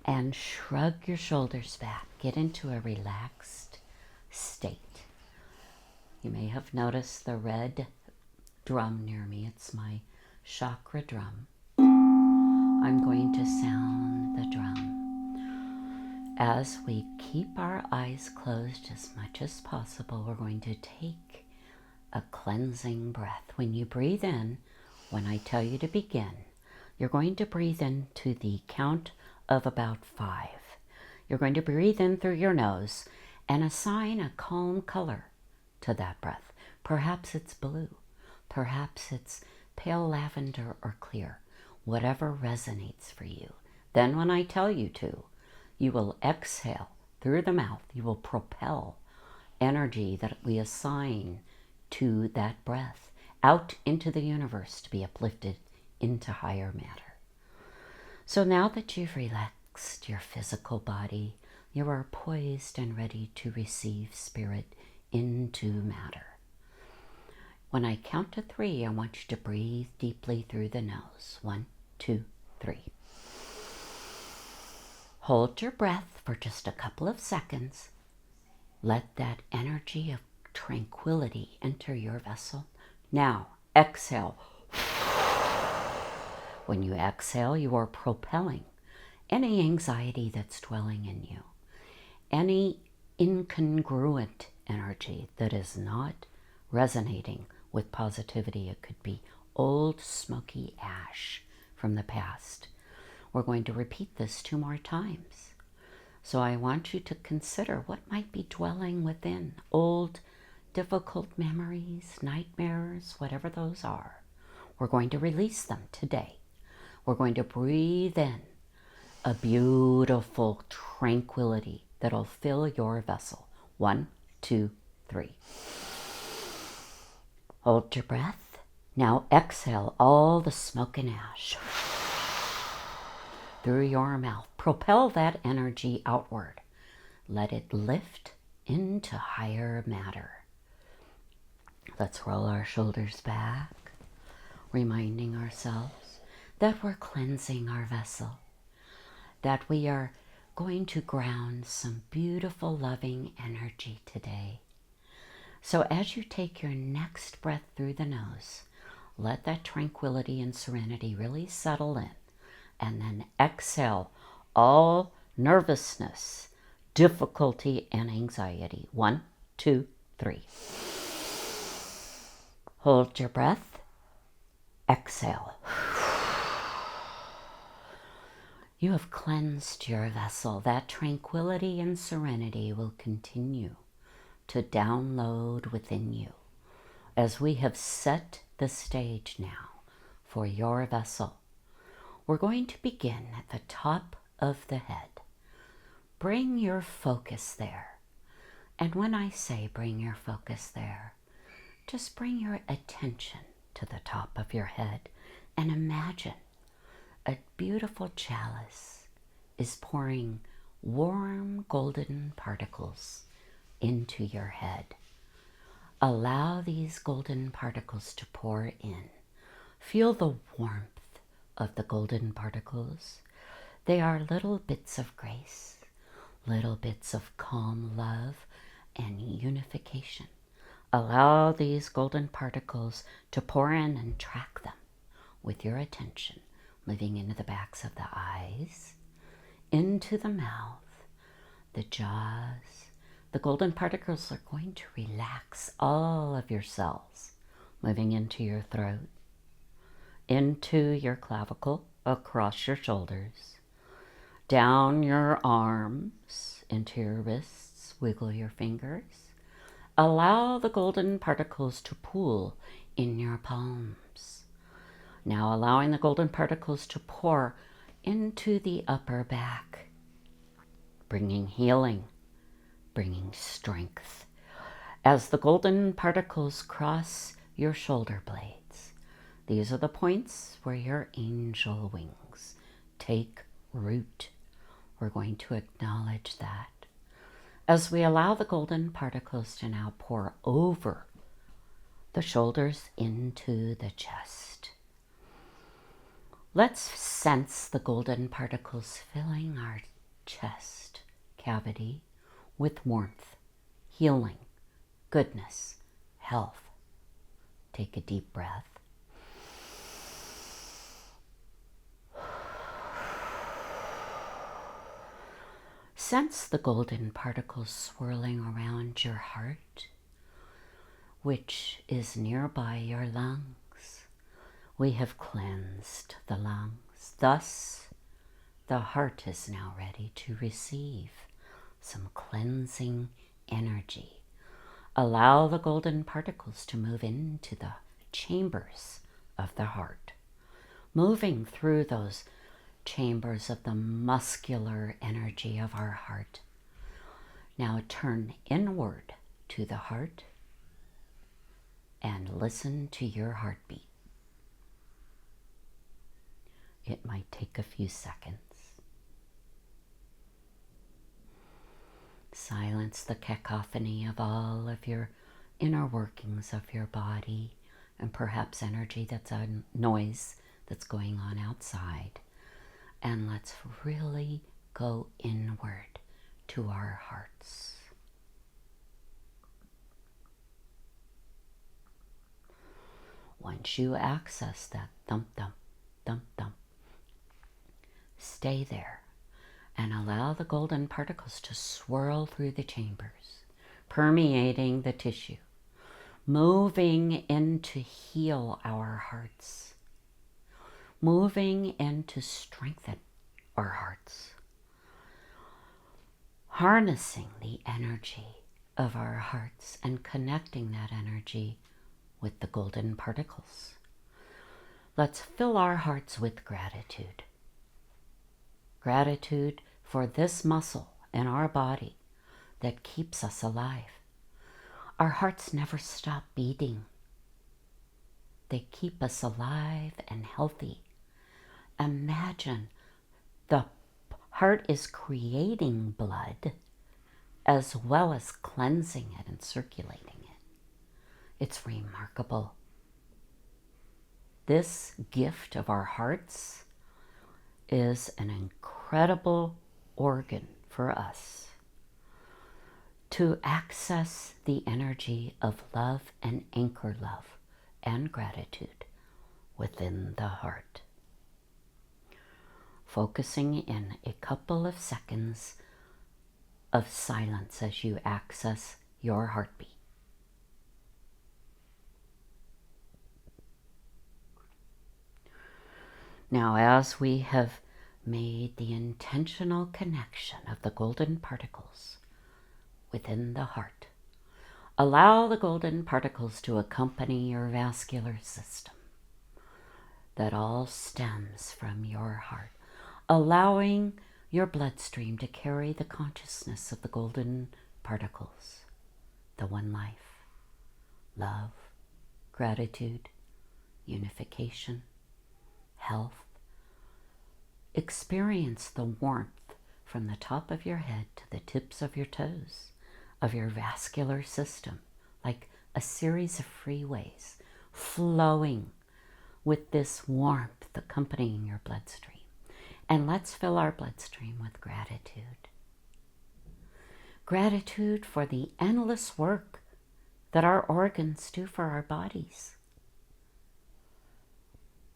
and shrug your shoulders back. Get into a relaxed state. You may have noticed the red drum near me. It's my chakra drum. I'm going to sound the drum. As we keep our eyes closed as much as possible, we're going to take a cleansing breath. When you breathe in, when I tell you to begin, you're going to breathe in to the count of about 5. You're going to breathe in through your nose and assign a calm color to that breath. Perhaps it's blue. Perhaps it's pale lavender or clear. Whatever resonates for you. Then when I tell you to, you will exhale through the mouth. You will propel energy that we assign to that breath out into the universe to be uplifted into higher matter. So now that you've relaxed your physical body, you are poised and ready to receive spirit into matter. When I count to 3, I want you to breathe deeply through the nose. 1, 2, 3. Hold your breath for just a couple of seconds. Let that energy of tranquility enter your vessel. Now, exhale. When you exhale, you are propelling any anxiety that's dwelling in you, any incongruent energy that is not resonating with positivity. It could be old smoky ash from the past. We're going to repeat this 2 more times. So I want you to consider what might be dwelling within. Old, difficult memories, nightmares, whatever those are. We're going to release them today. We're going to breathe in a beautiful tranquility that'll fill your vessel. 1, 2, 3. Hold your breath. Now exhale all the smoke and ash through your mouth. Propel that energy outward. Let it lift into higher matter. Let's roll our shoulders back, reminding ourselves that we're cleansing our vessel, that we are going to ground some beautiful, loving energy today. So as you take your next breath through the nose, let that tranquility and serenity really settle in. And then exhale all nervousness, difficulty, and anxiety. 1, 2, 3. Hold your breath. Exhale. You have cleansed your vessel. That tranquility and serenity will continue to download within you as we have set the stage now for your vessel. We're going to begin at the top of the head. Bring your focus there And when I say bring your focus there, just bring your attention to the top of your head and imagine a beautiful chalice is pouring warm golden particles into your head. Allow these golden particles to pour in. Feel the warmth of the golden particles. They are little bits of grace, little bits of calm love and unification. Allow these golden particles to pour in and track them with your attention, moving into the backs of the eyes, into the mouth, the jaws. The golden particles are going to relax all of your cells, moving into your throat, into your clavicle, across your shoulders, down your arms, into your wrists. Wiggle your fingers. Allow the golden particles to pool in your palms. Now allowing the golden particles to pour into the upper back, bringing healing, bringing strength. As the golden particles cross your shoulder blades, these are the points where your angel wings take root. We're going to acknowledge that. As we allow the golden particles to now pour over the shoulders into the chest, let's sense the golden particles filling our chest cavity with warmth, healing, goodness, health. Take a deep breath. Sense the golden particles swirling around your heart, which is nearby your lungs. We have cleansed the lungs. Thus, the heart is now ready to receive some cleansing energy. Allow the golden particles to move into the chambers of the heart, moving through those chambers of the muscular energy of our heart. Now turn inward to the heart and listen to your heartbeat. It might take a few seconds. Silence the cacophony of all of your inner workings of your body and perhaps energy that's a noise that's going on outside. And let's really go inward to our hearts. Once you access that thump, thump, thump, thump, stay there and allow the golden particles to swirl through the chambers, permeating the tissue, moving in to heal our hearts, moving in to strengthen our hearts, harnessing the energy of our hearts and connecting that energy with the golden particles. Let's fill our hearts with gratitude. Gratitude for this muscle in our body that keeps us alive. Our hearts never stop beating. They keep us alive and healthy. Imagine the heart is creating blood as well as cleansing it and circulating it. It's remarkable. This gift of our hearts is an incredible organ for us to access the energy of love and anchor love and gratitude within the heart. Focusing in a couple of seconds of silence as you access your heartbeat. Now, as we have made the intentional connection of the golden particles within the heart, allow the golden particles to accompany your vascular system that all stems from your heart, allowing your bloodstream to carry the consciousness of the golden particles. the one life, love, gratitude, unification, health. Experience the warmth from the top of your head to the tips of your toes, of your vascular system, like a series of freeways flowing with this warmth accompanying your bloodstream. And let's fill our bloodstream with gratitude. Gratitude for the endless work that our organs do for our bodies.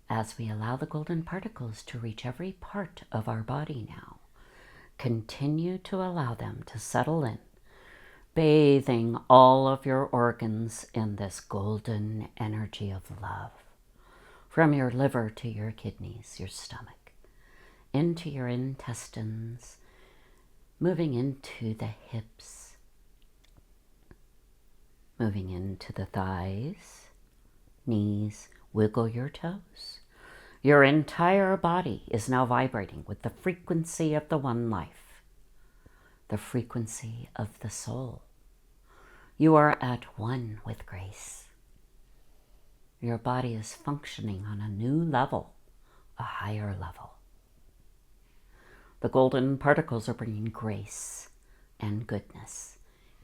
As we allow the golden particles to reach every part of our body now, continue to allow them to settle in, bathing all of your organs in this golden energy of love. From your liver to your kidneys, your stomach, into your intestines, moving into the hips, moving into the thighs, knees. Wiggle your toes. Your entire body is now vibrating with the frequency of the one life, the frequency of the soul. You are at one with grace. Your body is functioning on a new level, a higher level. The golden particles are bringing grace and goodness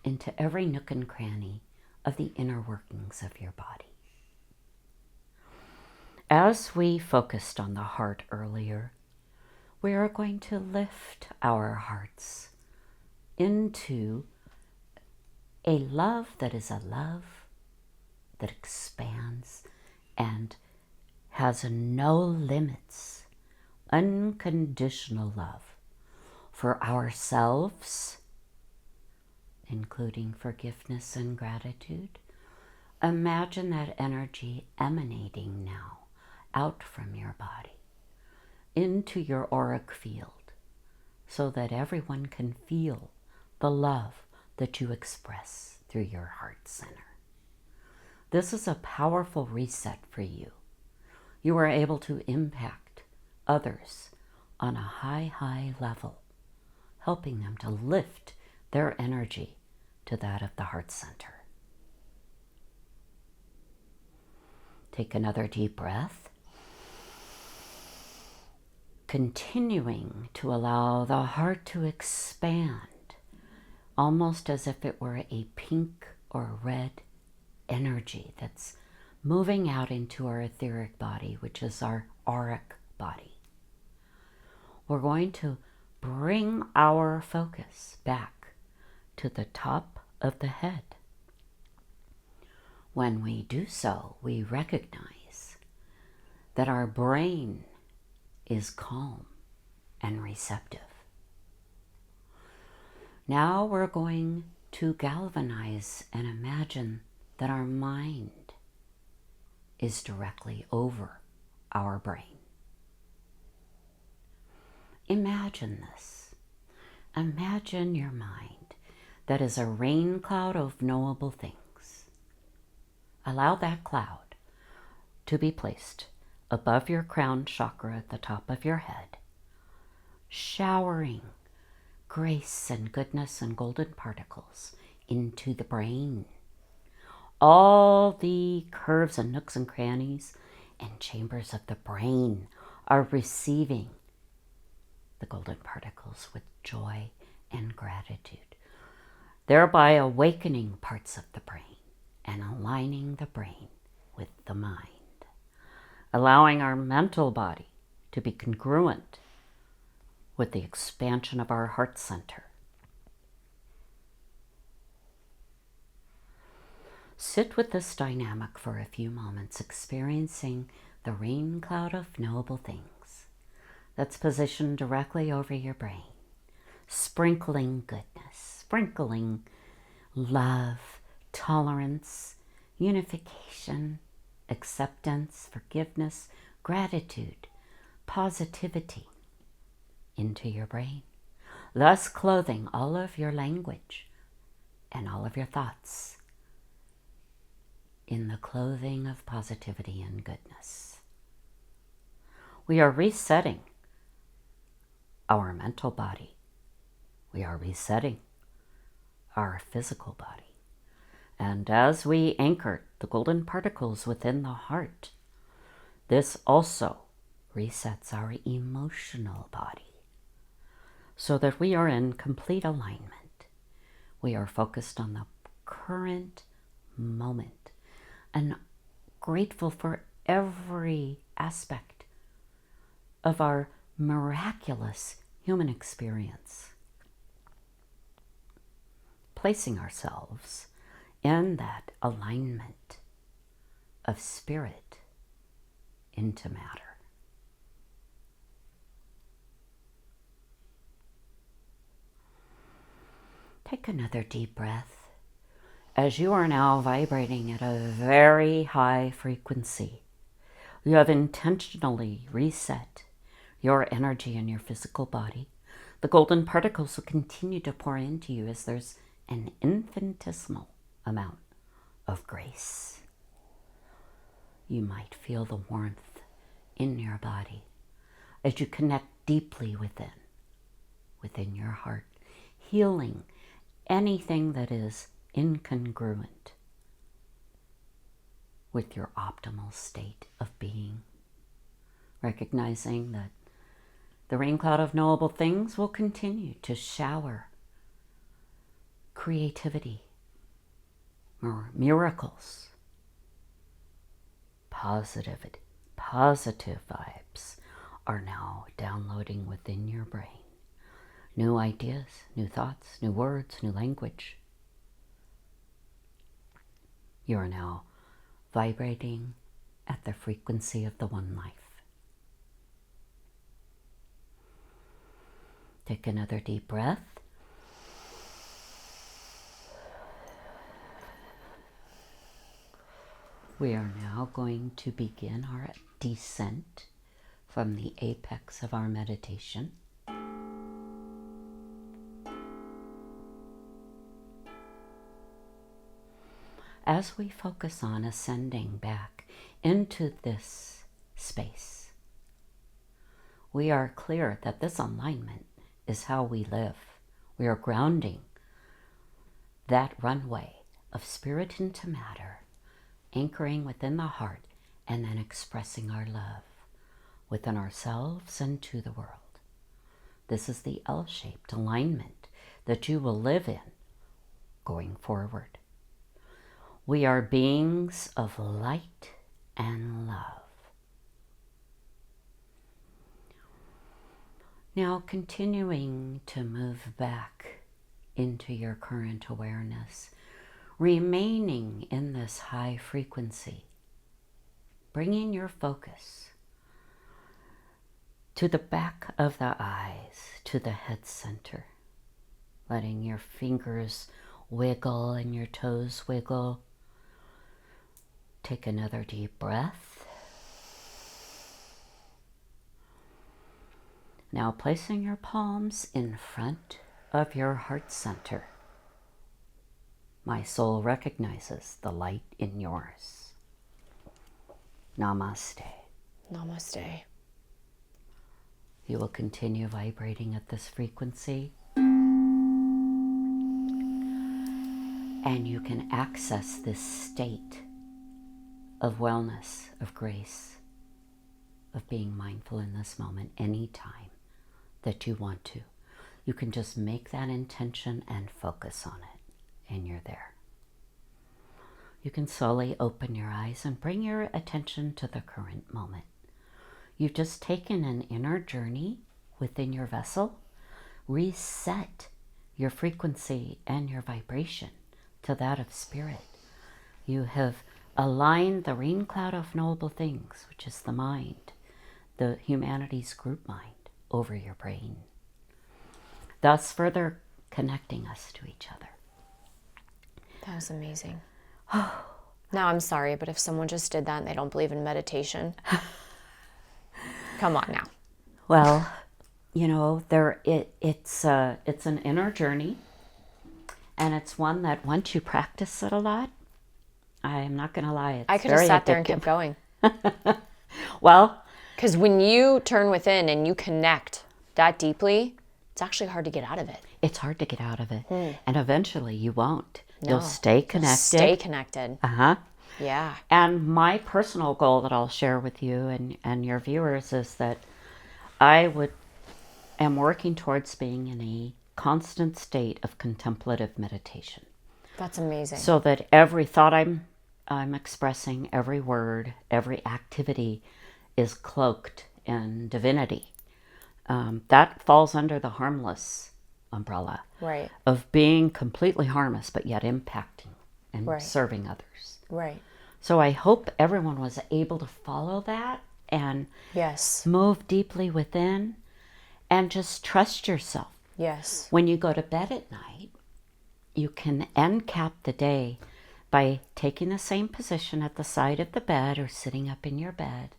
into every nook and cranny of the inner workings of your body. As we focused on the heart earlier, we are going to lift our hearts into a love that is a love that expands and has no limits, unconditional love for ourselves, including forgiveness and gratitude. Imagine that energy emanating now out from your body into your auric field so that everyone can feel the love that you express through your heart center. This is a powerful reset for you. You are able to impact others on a high level, helping them to lift their energy to that of the heart center. Take another deep breath, continuing to allow the heart to expand, almost as if it were a pink or red energy that's moving out into our etheric body, which is our auric body. We're going to bring our focus back to the top of the head. When we do so, we recognize that our brain is calm and receptive. Now we're going to galvanize and imagine that our mind is directly over our brain. Imagine this. Imagine your mind that is a rain cloud of knowable things. Allow that cloud to be placed above your crown chakra at the top of your head, showering grace and goodness and golden particles into the brain. All the curves and nooks and crannies and chambers of the brain are receiving the golden particles with joy and gratitude, thereby awakening parts of the brain and aligning the brain with the mind, allowing our mental body to be congruent with the expansion of our heart center. Sit with this dynamic for a few moments, experiencing the rain cloud of knowable things that's positioned directly over your brain, sprinkling goodness, sprinkling love, tolerance, unification, acceptance, forgiveness, gratitude, positivity into your brain, thus clothing all of your language and all of your thoughts in the clothing of positivity and goodness. We are resetting our mental body. We are resetting our physical body. And as we anchor the golden particles within the heart, this also resets our emotional body so that we are in complete alignment. We are focused on the current moment and grateful for every aspect of our miraculous human experience. Placing ourselves in that alignment of spirit into matter. Take another deep breath as you are now vibrating at a very high frequency. You have intentionally reset your energy in your physical body. The golden particles will continue to pour into you as there's an infinitesimal amount of grace. You might feel the warmth in your body as you connect deeply within your heart, healing anything that is incongruent with your optimal state of being, recognizing that the rain cloud of knowable things will continue to shower creativity, miracles, positive vibes are now downloading within your brain. New ideas, new thoughts, new words, new language. You are now vibrating at the frequency of the one life. Take another deep breath. We are now going to begin our descent from the apex of our meditation. As we focus on ascending back into this space, we are clear that this alignment is how we live. We are grounding that runway of spirit into matter, anchoring within the heart, and then expressing our love within ourselves and to the world. This is the L-shaped alignment that you will live in going forward. We are beings of light and love. Now continuing to move back into your current awareness, remaining in this high frequency, bringing your focus to the back of the eyes, to the head center, letting your fingers wiggle and your toes wiggle. Take another deep breath. Now placing your palms in front of your heart center. My soul recognizes the light in yours. Namaste. Namaste. You will continue vibrating at this frequency, and you can access this state of wellness, of grace, of being mindful in this moment anytime that you want to. You can just make that intention and focus on it, and you're there. You can slowly open your eyes and bring your attention to the current moment. You've just taken an inner journey within your vessel, reset your frequency and your vibration to that of spirit. You have aligned the rain cloud of knowable things, which is the mind, the humanity's group mind, over your brain, thus further connecting us to each other. That was amazing. Now I'm sorry, but if someone just did that and they don't believe in meditation, come on now. Well, you know, it's an inner journey, and it's one that once you practice it a lot, I'm not going to lie, it's I could have very sat there and addictive. kept going. Well, Because when you turn within and you connect that deeply, it's it's actually hard to get out of it. It's hard to get out of it. And eventually you won't. No. You'll stay connected. Stay connected. Uh-huh. Yeah. And my personal goal that I'll share with you and your viewers is that I am working towards being in a constant state of contemplative meditation. That's amazing. So that every thought I'm expressing, every word, every activity is cloaked in divinity. That falls under the harmless umbrella Right. of being completely harmless but yet impacting and Right. serving others. Right. So I hope everyone was able to follow that and Yes. move deeply within and just trust yourself. Yes. When you go to bed at night, you can end cap the day by taking the same position at the side of the bed or sitting up in your bed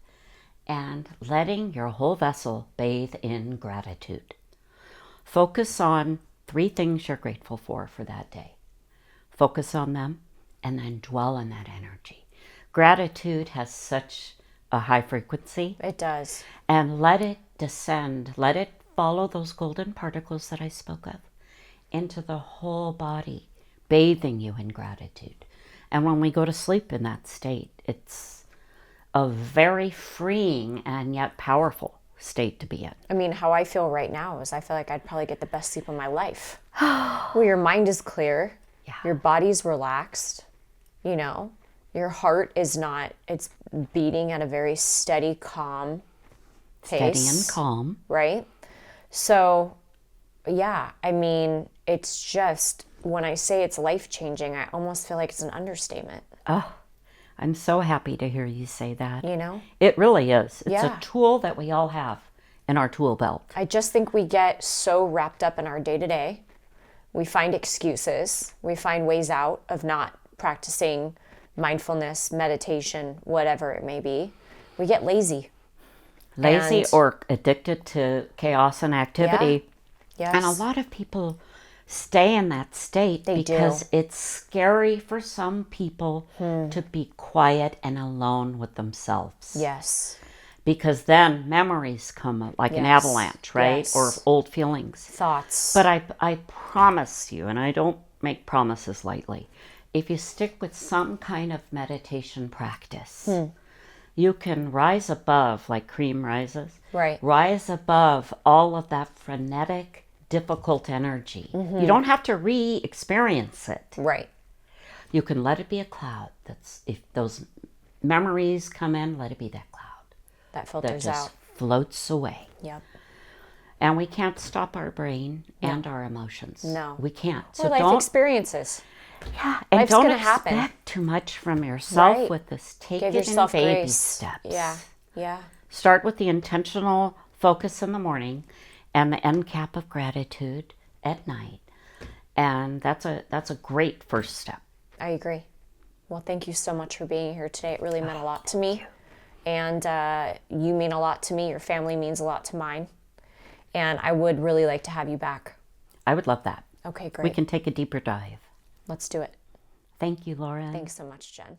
and letting your whole vessel bathe in gratitude. Focus on 3 things you're grateful for that day. Focus on them and then dwell on that energy. Gratitude has such a high frequency, It does. and let it descend, let it follow those golden particles that I spoke of into the whole body, bathing you in gratitude. And when we go to sleep in that state, it's a very freeing and yet powerful state to be in. I mean, how I feel right now is I feel like I'd probably get the best sleep of my life. Well, your mind is clear. Yeah. Your body's relaxed. You know, your heart is not, it's beating at a very steady, calm pace. Steady and calm. Right? So, yeah, I mean, it's just, when I say it's life-changing, I almost feel like it's an understatement, Oh, I'm so happy to hear you say that. you know? It really is. It's Yeah. a tool that we all have in our tool belt. I just think we get so wrapped up in our day-to-day. We find excuses. We find ways out of not practicing mindfulness, meditation, whatever it may be. We get lazy. Lazy And- or addicted to chaos and activity. Yes. And a lot of people stay in that state They because do. it's scary for some people to be quiet and alone with themselves. Yes. Because then memories come up like an Yes. avalanche, right? Yes. Or old feelings. Thoughts. But I promise you, and I don't make promises lightly, if you stick with some kind of meditation practice, you can rise above, like cream rises, Right. rise above all of that frenetic, difficult energy. You don't have to re-experience it. Right. You can let it be a cloud. If those memories come in, let it be that cloud That that filters just out. floats away. Yep. And we can't stop our brain and our emotions. No. We can't. Or So life don't experiences. and life's don't gonna expect happen. too much from yourself Right. with this. Take Give it yourself in baby grace. steps. Yeah. Yeah. Start with the intentional focus in the morning and the end cap of gratitude at night. And that's a great first step. I agree. Well, thank you so much for being here today. It really meant a lot to me. And you mean a lot to me. Your family means a lot to mine. And I would really like to have you back. I would love that. Okay, We great. can take a deeper dive. Let's do it. Thank you, Laura. Thanks so much, Jen.